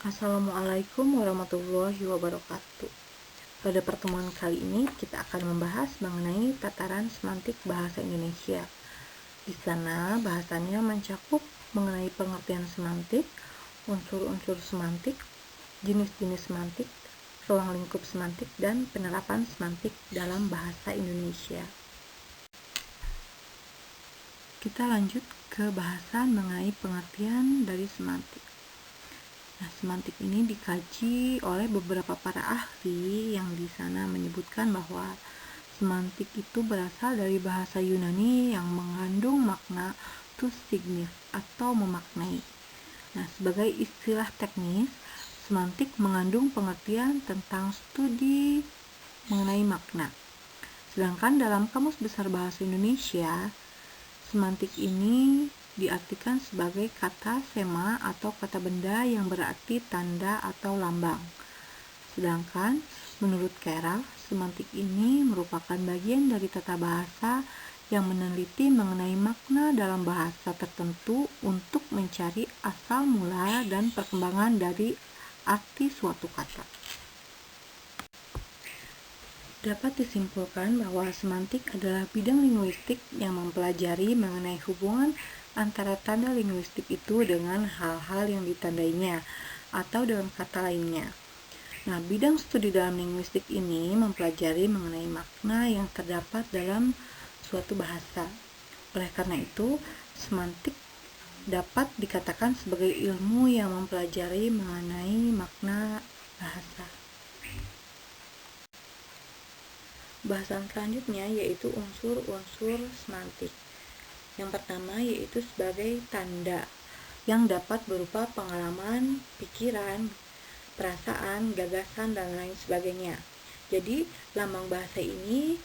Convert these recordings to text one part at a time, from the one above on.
Assalamualaikum warahmatullahi wabarakatuh. Pada pertemuan kali ini kita akan membahas mengenai tataran semantik bahasa Indonesia. Di sana bahasannya mencakup mengenai pengertian semantik, unsur-unsur semantik, jenis-jenis semantik, ruang lingkup semantik, dan penerapan semantik dalam bahasa Indonesia. Kita lanjut ke bahasan mengenai pengertian dari semantik. Nah, semantik ini dikaji oleh beberapa para ahli yang di sana menyebutkan bahwa semantik itu berasal dari bahasa Yunani yang mengandung makna to signify atau memaknai. Nah, sebagai istilah teknis, semantik mengandung pengertian tentang studi mengenai makna. Sedangkan dalam Kamus Besar Bahasa Indonesia, semantik ini diartikan sebagai kata sema atau kata benda yang berarti tanda atau lambang. Sedangkan menurut Carroll, semantik ini merupakan bagian dari tata bahasa yang meneliti mengenai makna dalam bahasa tertentu untuk mencari asal mula dan perkembangan dari arti suatu kata. Dapat disimpulkan bahwa semantik adalah bidang linguistik yang mempelajari mengenai hubungan antara tanda linguistik itu dengan hal-hal yang ditandainya atau dengan kata lainnya. Nah, bidang studi dalam linguistik ini mempelajari mengenai makna yang terdapat dalam suatu bahasa. Oleh karena itu, semantik dapat dikatakan sebagai ilmu yang mempelajari mengenai makna bahasa. Bahasan selanjutnya yaitu unsur-unsur semantik. Yang pertama yaitu sebagai tanda yang dapat berupa pengalaman, pikiran, perasaan, gagasan, dan lain sebagainya. Jadi, lambang bahasa ini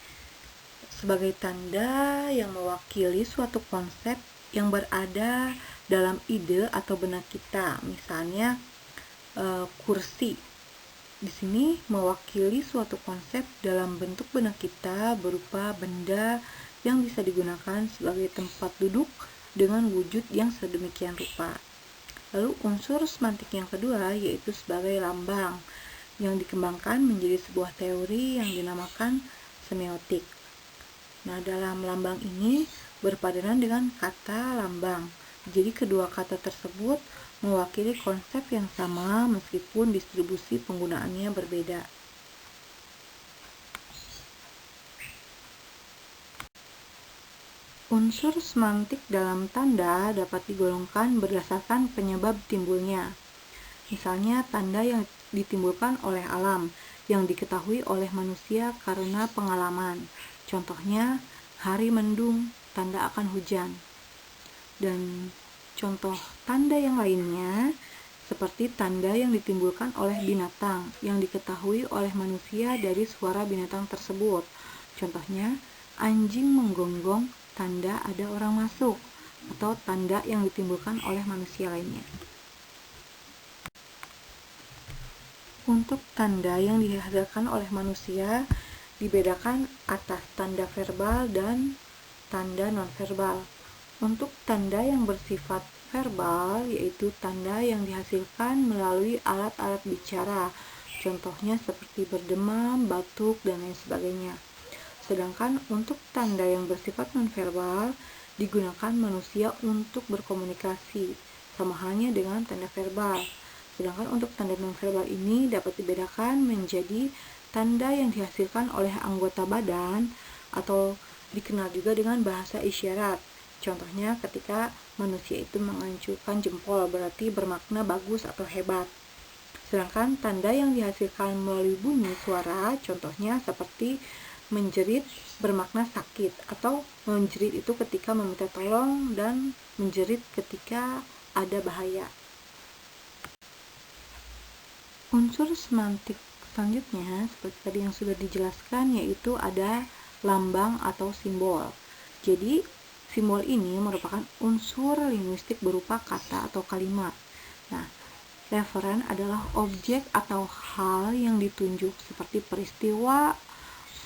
sebagai tanda yang mewakili suatu konsep yang berada dalam ide atau benak kita. Misalnya, kursi. Di sini mewakili suatu konsep dalam bentuk benak kita berupa benda yang bisa digunakan sebagai tempat duduk dengan wujud yang sedemikian rupa. Lalu unsur semantik yang kedua yaitu sebagai lambang yang dikembangkan menjadi sebuah teori yang dinamakan semiotik. Nah, dalam lambang ini berpadanan dengan kata lambang. Jadi kedua kata tersebut mewakili konsep yang sama meskipun distribusi penggunaannya berbeda. Unsur semantik dalam tanda dapat digolongkan berdasarkan penyebab timbulnya. Misalnya tanda yang ditimbulkan oleh alam, yang diketahui oleh manusia karena pengalaman. Contohnya, hari mendung, tanda akan hujan. Dan contoh tanda yang lainnya seperti tanda yang ditimbulkan oleh binatang yang diketahui oleh manusia dari suara binatang tersebut. Contohnya, anjing menggonggong, tanda ada orang masuk, atau tanda yang ditimbulkan oleh manusia lainnya. Untuk tanda yang dihasilkan oleh manusia dibedakan atas tanda verbal dan tanda nonverbal. Untuk tanda yang bersifat verbal, yaitu tanda yang dihasilkan melalui alat-alat bicara, contohnya seperti berdemam, batuk, dan lain sebagainya. Sedangkan untuk tanda yang bersifat nonverbal, digunakan manusia untuk berkomunikasi, sama halnya dengan tanda verbal. Sedangkan untuk tanda nonverbal ini dapat dibedakan menjadi tanda yang dihasilkan oleh anggota badan atau dikenal juga dengan bahasa isyarat. Contohnya ketika manusia itu mengancurkan jempol berarti bermakna bagus atau hebat. Sedangkan tanda yang dihasilkan melalui bunyi suara contohnya seperti menjerit bermakna sakit atau menjerit itu ketika meminta tolong dan menjerit ketika ada bahaya. Unsur semantik selanjutnya seperti tadi yang sudah dijelaskan yaitu ada lambang atau simbol. Jadi simbol ini merupakan unsur linguistik berupa kata atau kalimat. Nah, referen adalah objek atau hal yang ditunjuk seperti peristiwa,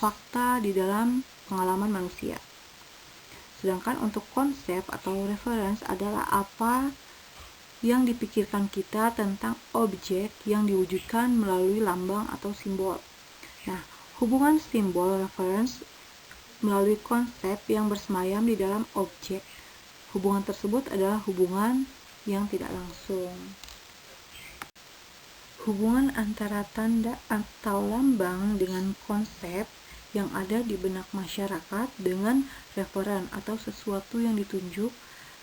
fakta di dalam pengalaman manusia. Sedangkan untuk konsep atau reference adalah apa yang dipikirkan kita tentang objek yang diwujudkan melalui lambang atau simbol. Nah, hubungan simbol reference melalui konsep yang bersemayam di dalam objek. Hubungan tersebut adalah hubungan yang tidak langsung. Hubungan antara tanda atau lambang dengan konsep yang ada di benak masyarakat dengan referen atau sesuatu yang ditunjuk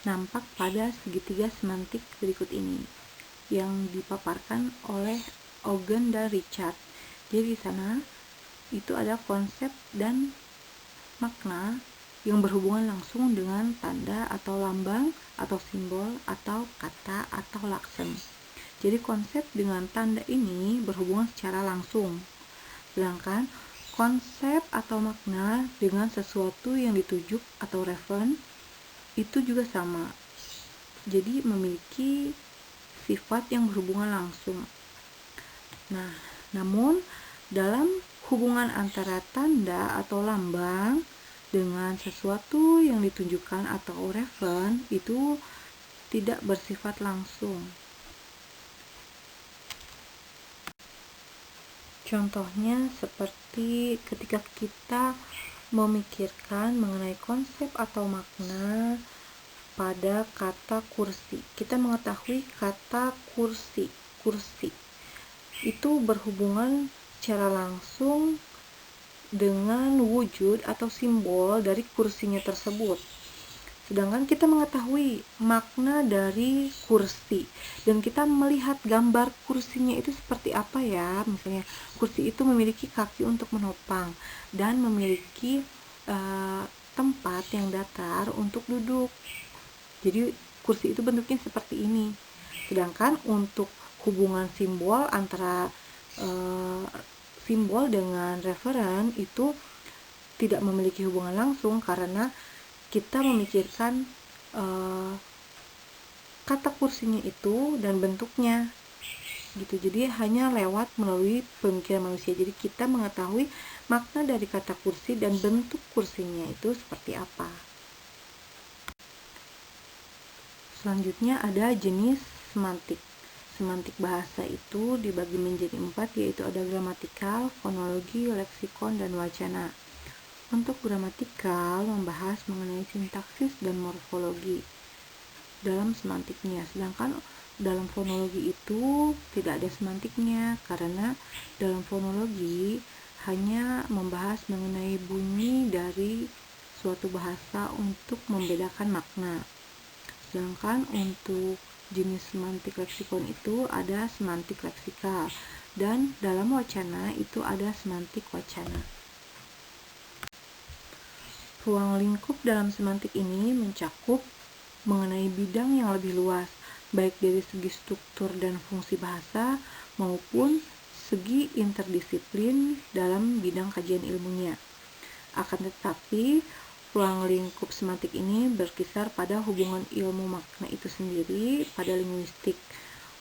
nampak pada segitiga semantik berikut ini yang dipaparkan oleh Ogen dan Richard. Jadi di sana itu ada konsep dan makna yang berhubungan langsung dengan tanda atau lambang atau simbol atau kata atau laksen. Jadi konsep dengan tanda ini berhubungan secara langsung, sedangkan konsep atau makna dengan sesuatu yang ditujuk atau referen itu juga sama, jadi memiliki sifat yang berhubungan langsung. Nah, namun dalam hubungan antara tanda atau lambang dengan sesuatu yang ditunjukkan atau referen itu tidak bersifat langsung. Contohnya seperti ketika kita memikirkan mengenai konsep atau makna pada kata kursi. Kita mengetahui kata kursi itu berhubungan secara langsung dengan wujud atau simbol dari kursinya tersebut. Sedangkan kita mengetahui makna dari kursi dan kita melihat gambar kursinya itu seperti apa ya. Misalnya kursi itu memiliki kaki untuk menopang dan memiliki tempat yang datar untuk duduk. Jadi kursi itu bentuknya seperti ini. Sedangkan untuk hubungan simbol antara simbol dengan referen itu tidak memiliki hubungan langsung karena kita memikirkan kata kursinya itu dan bentuknya gitu. Jadi hanya lewat melalui pemikiran manusia. Jadi kita mengetahui makna dari kata kursi dan bentuk kursinya itu seperti apa. Selanjutnya ada jenis semantik. Semantik bahasa itu dibagi menjadi 4, yaitu ada gramatikal, fonologi, leksikon, dan wacana. Untuk gramatikal membahas mengenai sintaksis dan morfologi dalam semantiknya, sedangkan dalam fonologi itu tidak ada semantiknya karena dalam fonologi hanya membahas mengenai bunyi dari suatu bahasa untuk membedakan makna. Sedangkan untuk jenis semantik leksikon itu ada semantik leksikal dan dalam wacana itu ada semantik wacana. Ruang lingkup dalam semantik ini mencakup mengenai bidang yang lebih luas, baik dari segi struktur dan fungsi bahasa maupun segi interdisiplin dalam bidang kajian ilmunya. Akan tetapi, ruang lingkup semantik ini berkisar pada hubungan ilmu makna itu sendiri pada linguistik,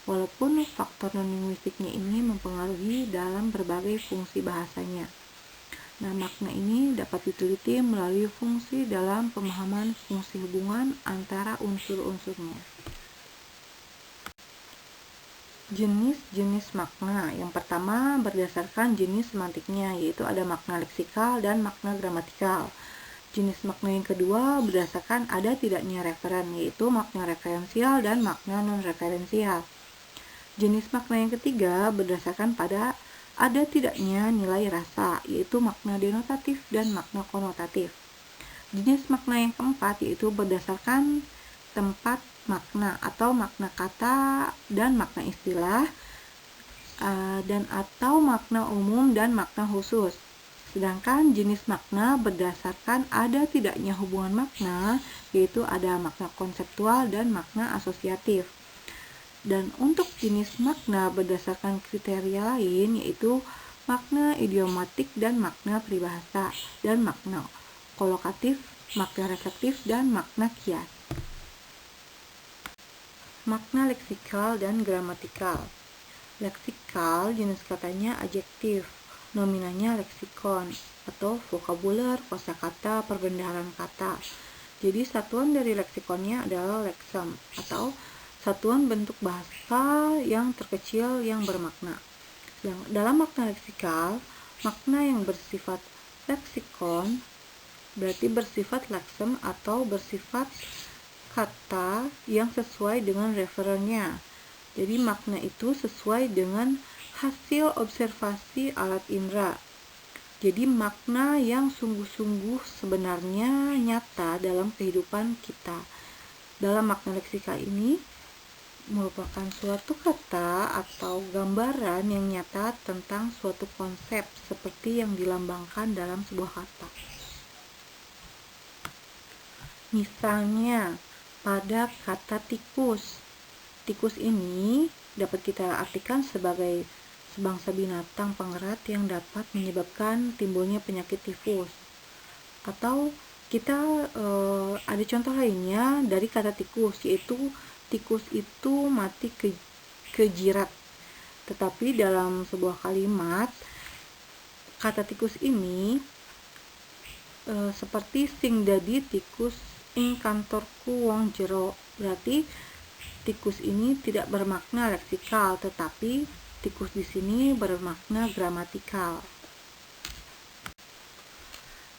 walaupun faktor non-linguistiknya ini mempengaruhi dalam berbagai fungsi bahasanya. Nah, makna ini dapat diteliti melalui fungsi dalam pemahaman fungsi hubungan antara unsur-unsurnya. Jenis-jenis makna. Yang pertama berdasarkan jenis semantiknya, yaitu ada makna leksikal dan makna gramatikal. Jenis makna yang kedua berdasarkan ada tidaknya referen, yaitu makna referensial dan makna non-referensial. Jenis makna yang ketiga berdasarkan pada ada tidaknya nilai rasa, yaitu makna denotatif dan makna konotatif. Jenis makna yang keempat yaitu berdasarkan tempat makna atau makna kata dan makna istilah, dan atau makna umum dan makna khusus. Sedangkan jenis makna berdasarkan ada tidaknya hubungan makna, yaitu ada makna konseptual dan makna asosiatif. Dan untuk jenis makna berdasarkan kriteria lain, yaitu makna idiomatik dan makna peribahasa, dan makna kolokatif, makna reflektif, dan makna kias. Makna leksikal dan gramatikal. Leksikal jenis katanya adjektif, nominanya leksikon atau vokabuler, kosakata, perbendaharaan kata. Jadi satuan dari leksikonnya adalah leksem atau satuan bentuk bahasa yang terkecil yang bermakna. Dalam makna leksikal, makna yang bersifat leksikon berarti bersifat leksem atau bersifat kata yang sesuai dengan referennya. Jadi makna itu sesuai dengan hasil observasi alat indera. Jadi makna yang sungguh-sungguh sebenarnya nyata dalam kehidupan kita. Dalam makna leksikal ini merupakan suatu kata atau gambaran yang nyata tentang suatu konsep seperti yang dilambangkan dalam sebuah kata. Misalnya, pada kata tikus. Tikus ini dapat kita artikan sebagai sebangsa binatang pengerat yang dapat menyebabkan timbulnya penyakit tifus. Atau kita ada contoh lainnya dari kata tikus, yaitu tikus itu mati kejirat. Tetapi dalam sebuah kalimat, kata tikus ini seperti sing dadi tikus ing kantorku wong jero. Berarti tikus ini tidak bermakna leksikal, tetapi tikus di sini bermakna gramatikal.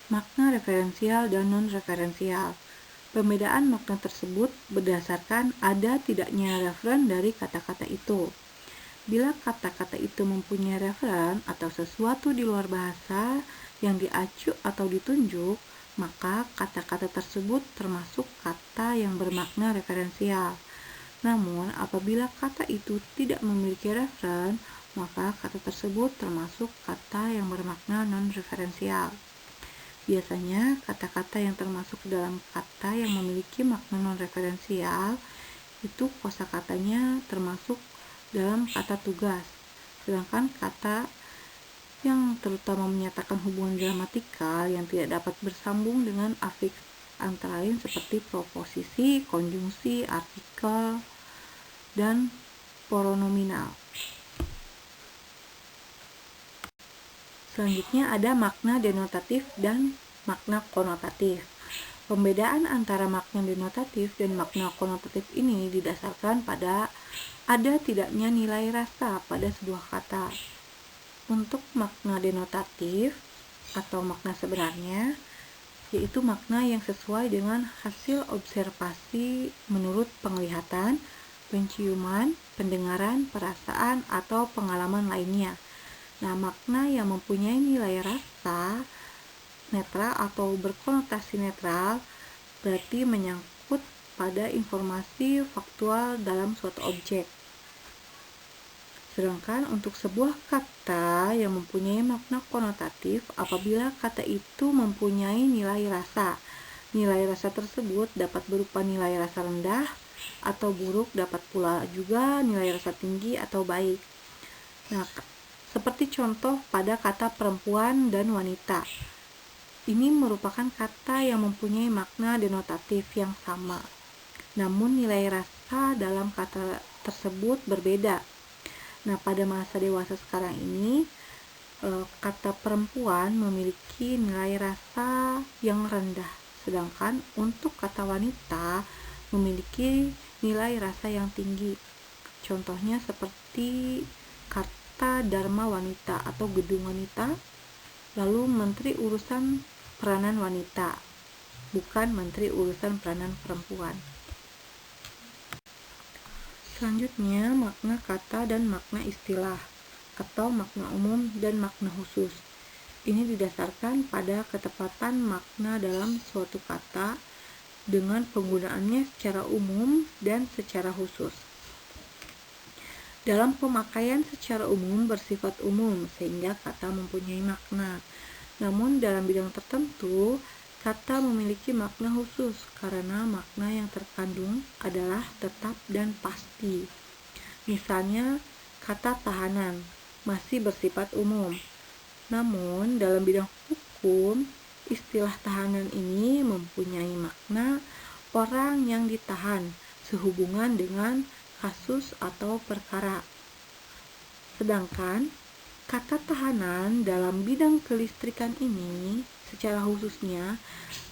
Makna referensial dan non-referensial. Pembedaan makna tersebut berdasarkan ada tidaknya referen dari kata-kata itu. Bila kata-kata itu mempunyai referen atau sesuatu di luar bahasa yang diacu atau ditunjuk, maka kata-kata tersebut termasuk kata yang bermakna referensial. Namun, apabila kata itu tidak memiliki referen, maka kata tersebut termasuk kata yang bermakna non-referensial. Biasanya, kata-kata yang termasuk dalam kata yang memiliki makna non-referensial itu kosakatanya termasuk dalam kata tugas. Sedangkan kata yang terutama menyatakan hubungan gramatikal yang tidak dapat bersambung dengan afiks antara lain seperti proposisi, konjungsi, artikel, dan pronominal. Selanjutnya ada makna denotatif dan makna konotatif. Pembedaan antara makna denotatif dan makna konotatif ini didasarkan pada ada tidaknya nilai rasa pada sebuah kata. Untuk makna denotatif atau makna sebenarnya, yaitu makna yang sesuai dengan hasil observasi menurut penglihatan, penciuman, pendengaran, perasaan, atau pengalaman lainnya. Nah, makna yang mempunyai nilai rasa netral atau berkonotasi netral berarti menyangkut pada informasi faktual dalam suatu objek. Sedangkan untuk sebuah kata yang mempunyai makna konotatif, apabila kata itu mempunyai nilai rasa. Nilai rasa tersebut dapat berupa nilai rasa rendah atau buruk, dapat pula juga nilai rasa tinggi atau baik. Nah, seperti contoh pada kata perempuan dan wanita. Ini merupakan kata yang mempunyai makna denotatif yang sama. Namun nilai rasa dalam kata tersebut berbeda. Nah, pada masa dewasa sekarang ini, kata perempuan memiliki nilai rasa yang rendah, sedangkan untuk kata wanita memiliki nilai rasa yang tinggi. Contohnya seperti kata Dharma Wanita atau gedung wanita, lalu Menteri Urusan Peranan Wanita, bukan Menteri Urusan Peranan Perempuan. Selanjutnya, makna kata dan makna istilah atau makna umum dan makna khusus. Ini didasarkan pada ketepatan makna dalam suatu kata dengan penggunaannya secara umum dan secara khusus. Dalam pemakaian secara umum bersifat umum sehingga kata mempunyai makna. Namun dalam bidang tertentu, kata memiliki makna khusus karena makna yang terkandung adalah tetap dan pasti. Misalnya, kata tahanan masih bersifat umum. Namun, dalam bidang hukum, istilah tahanan ini mempunyai makna orang yang ditahan sehubungan dengan kasus atau perkara. Sedangkan, kata tahanan dalam bidang kelistrikan ini secara khususnya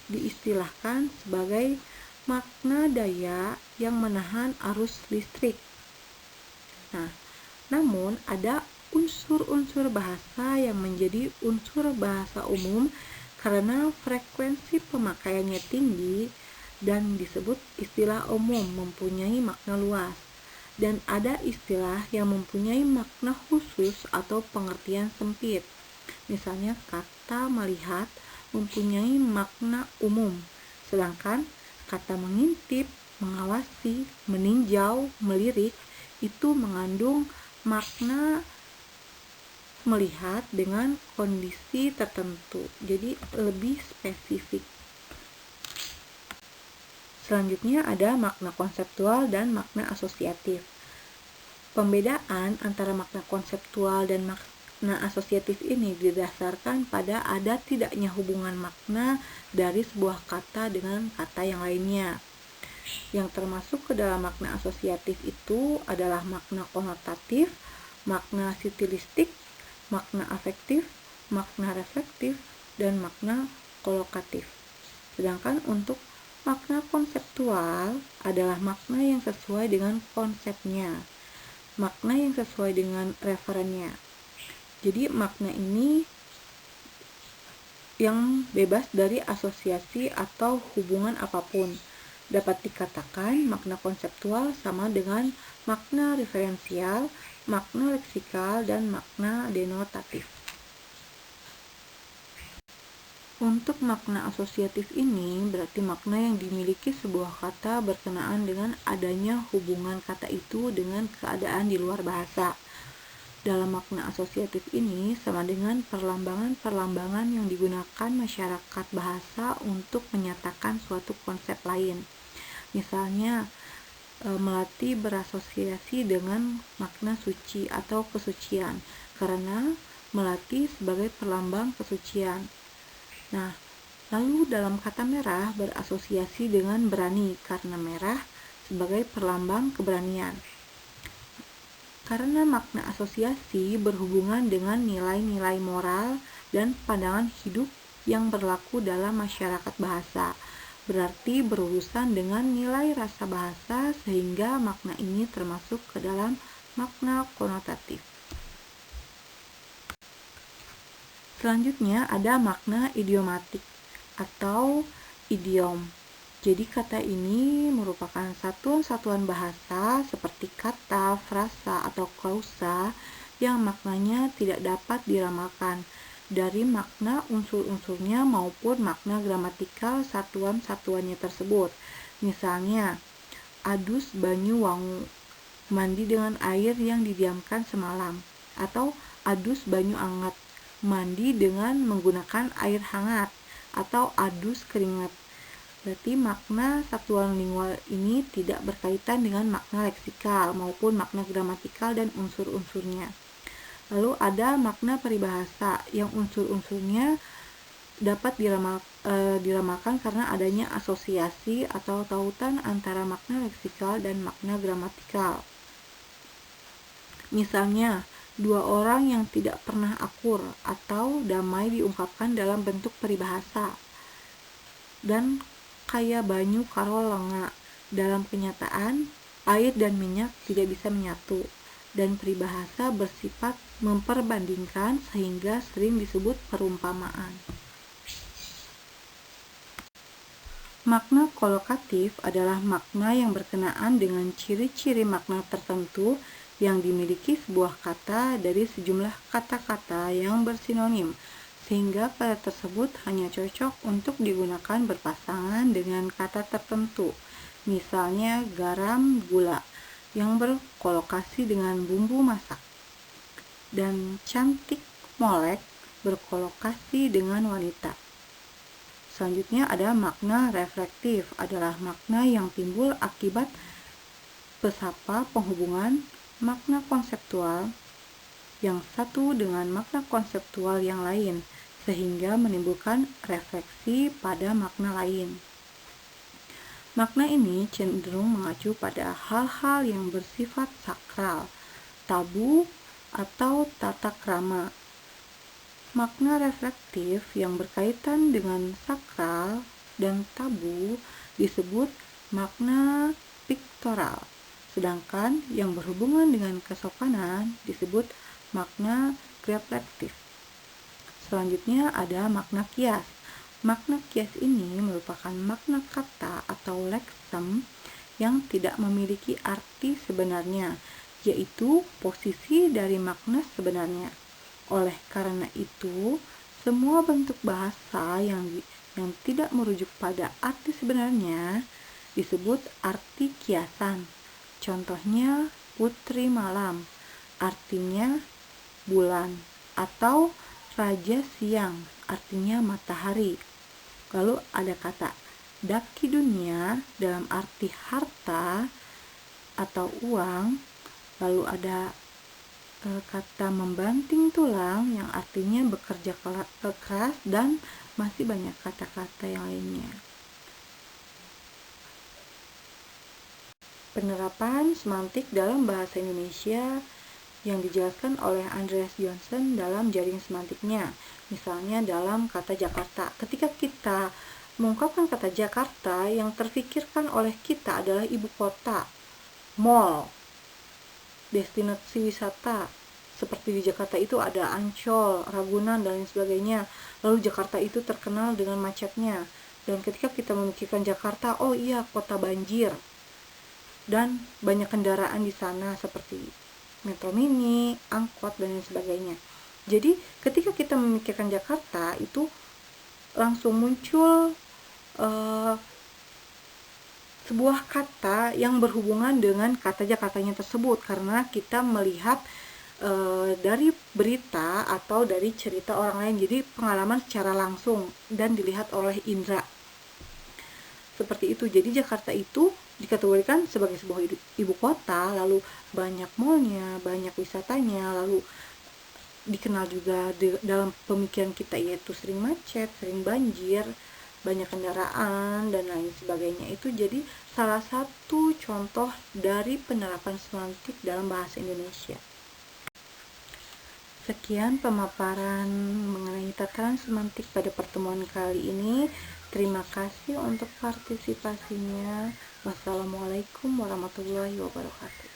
diistilahkan sebagai makna daya yang menahan arus listrik. Nah, namun ada unsur-unsur bahasa yang menjadi unsur bahasa umum karena frekuensi pemakaiannya tinggi dan disebut istilah umum mempunyai makna luas. Dan ada istilah yang mempunyai makna khusus atau pengertian sempit. Misalnya kata melihat mempunyai makna umum, sedangkan kata mengintip, mengawasi, meninjau, melirik itu mengandung makna melihat dengan kondisi tertentu, jadi lebih spesifik. Selanjutnya ada makna konseptual dan makna asosiatif. Pembedaan antara makna konseptual dan makna asosiatif ini didasarkan pada ada tidaknya hubungan makna dari sebuah kata dengan kata yang lainnya. Yang termasuk ke dalam makna asosiatif itu adalah makna konotatif, makna stilistik, makna afektif, makna reflektif, dan makna kolokatif. Sedangkan untuk makna konseptual adalah makna yang sesuai dengan konsepnya, makna yang sesuai dengan referennya. Jadi makna ini yang bebas dari asosiasi atau hubungan apapun. Dapat dikatakan makna konseptual sama dengan makna referensial, makna leksikal, dan makna denotatif. Untuk makna asosiatif ini berarti makna yang dimiliki sebuah kata berkenaan dengan adanya hubungan kata itu dengan keadaan di luar bahasa. Dalam makna asosiatif ini sama dengan perlambangan-perlambangan yang digunakan masyarakat bahasa untuk menyatakan suatu konsep lain. Misalnya, melati berasosiasi dengan makna suci atau kesucian, karena melati sebagai perlambang kesucian. Nah, lalu dalam kata merah berasosiasi dengan berani, karena merah sebagai perlambang keberanian. Karena makna asosiasi berhubungan dengan nilai-nilai moral dan pandangan hidup yang berlaku dalam masyarakat bahasa, berarti berurusan dengan nilai rasa bahasa sehingga makna ini termasuk ke dalam makna konotatif. Selanjutnya ada makna idiomatik atau idiom. Jadi kata ini merupakan satuan-satuan bahasa seperti kata, frasa, atau klausa yang maknanya tidak dapat diramalkan dari makna unsur-unsurnya maupun makna gramatikal satuan-satuannya tersebut. Misalnya, adus banyu wangu, mandi dengan air yang didiamkan semalam, atau adus banyu anget, mandi dengan menggunakan air hangat, atau adus keringat. Berarti makna satuan lingual ini tidak berkaitan dengan makna leksikal maupun makna gramatikal dan unsur-unsurnya. Lalu ada makna peribahasa yang unsur-unsurnya dapat diramalkan karena adanya asosiasi atau tautan antara makna leksikal dan makna gramatikal. Misalnya, dua orang yang tidak pernah akur atau damai diungkapkan dalam bentuk peribahasa. Dan kaya banyu karo lenga, dalam kenyataan air dan minyak tidak bisa menyatu, dan peribahasa bersifat memperbandingkan sehingga sering disebut perumpamaan. Makna kolokatif adalah makna yang berkenaan dengan ciri-ciri makna tertentu yang dimiliki sebuah kata dari sejumlah kata-kata yang bersinonim, sehingga kata tersebut hanya cocok untuk digunakan berpasangan dengan kata tertentu. Misalnya garam, gula, yang berkolokasi dengan bumbu masak. Dan cantik, molek, berkolokasi dengan wanita. Selanjutnya ada makna reflektif, adalah makna yang timbul akibat pesapa penghubungan makna konseptual yang satu dengan makna konseptual yang lain, sehingga menimbulkan refleksi pada makna lain. Makna ini cenderung mengacu pada hal-hal yang bersifat sakral, tabu, atau tata krama. Makna reflektif yang berkaitan dengan sakral dan tabu disebut makna piktoral, sedangkan yang berhubungan dengan kesopanan disebut makna reflektif. Selanjutnya ada makna kias. Makna kias ini merupakan makna kata atau leksem yang tidak memiliki arti sebenarnya, yaitu posisi dari makna sebenarnya. Oleh karena itu, semua bentuk bahasa yang tidak merujuk pada arti sebenarnya disebut arti kiasan. Contohnya putri malam, artinya bulan, atau raja siang, artinya matahari. Lalu ada kata daki dunia dalam arti harta atau uang. Lalu ada kata membanting tulang yang artinya bekerja keras, dan masih banyak kata-kata yang lainnya. Penerapan semantik dalam bahasa Indonesia yang dijelaskan oleh Andreas Johnson dalam jaring semantiknya. Misalnya dalam kata Jakarta. Ketika kita mengungkapkan kata Jakarta, yang terfikirkan oleh kita adalah ibu kota, mall, destinasi wisata. Seperti di Jakarta itu ada Ancol, Ragunan, dan lain sebagainya. Lalu Jakarta itu terkenal dengan macetnya. Dan ketika kita memikirkan Jakarta, oh iya, kota banjir. Dan banyak kendaraan di sana seperti metro mini, angkot, dan lain sebagainya. Jadi ketika kita memikirkan Jakarta, itu langsung muncul sebuah kata yang berhubungan dengan kata Jakartanya tersebut, karena kita melihat dari berita atau dari cerita orang lain, jadi pengalaman secara langsung dan dilihat oleh indera. Seperti itu. Jadi Jakarta itu dikategorikan sebagai sebuah ibu kota, lalu banyak mallnya, banyak wisatanya, lalu dikenal juga dalam pemikiran kita yaitu sering macet, sering banjir, banyak kendaraan, dan lain sebagainya. Itu jadi salah satu contoh dari penerapan semantik dalam bahasa Indonesia. Sekian pemaparan mengenai tataran semantik pada pertemuan kali ini. Terima kasih untuk partisipasinya. Wassalamualaikum warahmatullahi wabarakatuh.